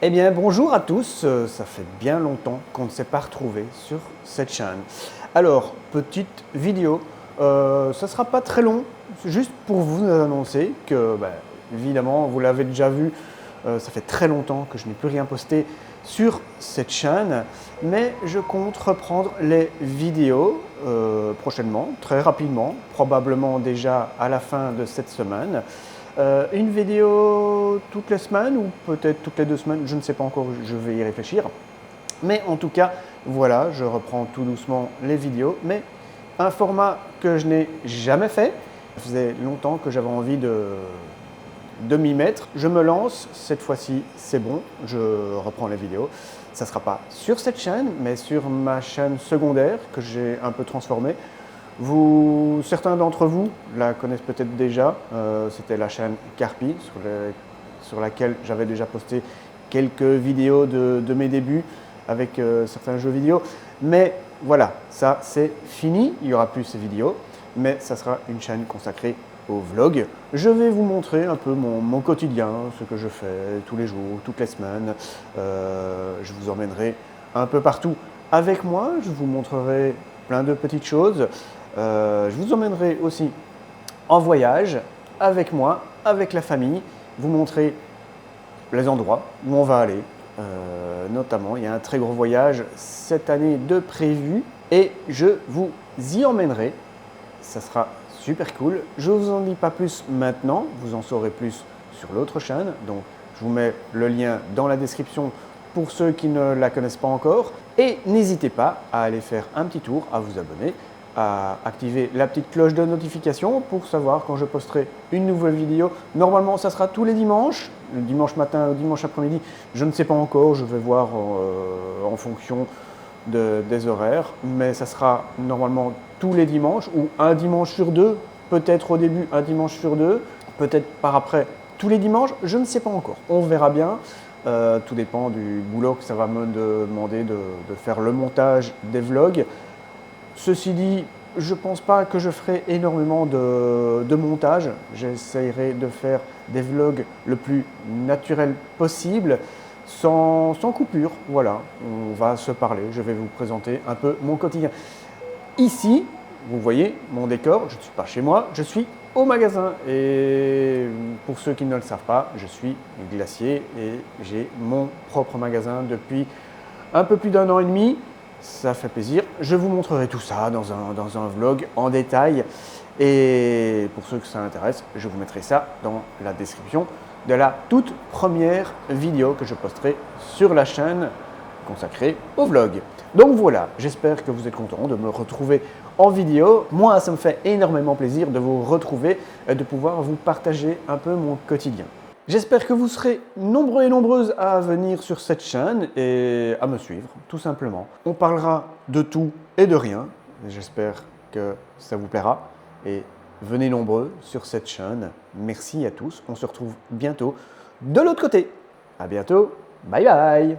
Eh bien, bonjour à tous, ça fait bien longtemps qu'on ne s'est pas retrouvé sur cette chaîne. Alors, petite vidéo, ça ne sera pas très long, c'est juste pour vous annoncer que, évidemment, vous l'avez déjà vu, ça fait très longtemps que je n'ai plus rien posté sur cette chaîne, mais je compte reprendre les vidéos prochainement, très rapidement, probablement déjà à la fin de cette semaine. Une vidéo toutes les semaines ou peut-être toutes les 2 semaines, je ne sais pas encore, je vais y réfléchir. Mais en tout cas, voilà, je reprends tout doucement les vidéos, mais un format que je n'ai jamais fait. Ça faisait longtemps que j'avais envie de m'y mettre. Je me lance, cette fois-ci c'est bon, je reprends les vidéos. Ça ne sera pas sur cette chaîne, mais sur ma chaîne secondaire que j'ai un peu transformée. Certains d'entre vous la connaissent peut-être déjà, c'était la chaîne Carpi sur laquelle j'avais déjà posté quelques vidéos de mes débuts avec certains jeux vidéo. Mais voilà, ça c'est fini, il n'y aura plus ces vidéos, mais ça sera une chaîne consacrée au vlog. Je vais vous montrer un peu mon quotidien, ce que je fais tous les jours, toutes les semaines. Je vous emmènerai un peu partout avec moi, je vous montrerai plein de petites choses. Je vous emmènerai aussi en voyage avec moi, avec la famille, vous montrer les endroits où on va aller. Notamment, il y a un très gros voyage cette année de prévu et je vous y emmènerai. Ça sera super cool. Je ne vous en dis pas plus maintenant, vous en saurez plus sur l'autre chaîne. Donc, je vous mets le lien dans la description pour ceux qui ne la connaissent pas encore. Et n'hésitez pas à aller faire un petit tour, à vous abonner, à activer la petite cloche de notification pour savoir quand je posterai une nouvelle vidéo. Normalement, ça sera tous les dimanches, le dimanche matin ou dimanche après-midi. Je ne sais pas encore, je vais voir en fonction des horaires, mais ça sera normalement tous les dimanches ou un dimanche sur deux, peut-être au début un dimanche sur deux, peut-être par après tous les dimanches, je ne sais pas encore. On verra bien. Tout dépend du boulot que ça va me demander de faire le montage des vlogs. Ceci dit, je ne pense pas que je ferai énormément de montage. J'essayerai de faire des vlogs le plus naturel possible, sans coupure. Voilà, on va se parler. Je vais vous présenter un peu mon quotidien. Ici, vous voyez mon décor, je ne suis pas chez moi, je suis au magasin. Et pour ceux qui ne le savent pas, je suis glacier et j'ai mon propre magasin depuis un peu plus d'1 an et demi. Ça fait plaisir. Je vous montrerai tout ça dans un vlog en détail. Et pour ceux que ça intéresse, je vous mettrai ça dans la description de la toute première vidéo que je posterai sur la chaîne consacrée au vlog. Donc voilà, j'espère que vous êtes contents de me retrouver en vidéo. Moi, ça me fait énormément plaisir de vous retrouver et de pouvoir vous partager un peu mon quotidien. J'espère que vous serez nombreux et nombreuses à venir sur cette chaîne et à me suivre, tout simplement. On parlera de tout et de rien. J'espère que ça vous plaira. Et venez nombreux sur cette chaîne. Merci à tous. On se retrouve bientôt de l'autre côté. À bientôt. Bye bye.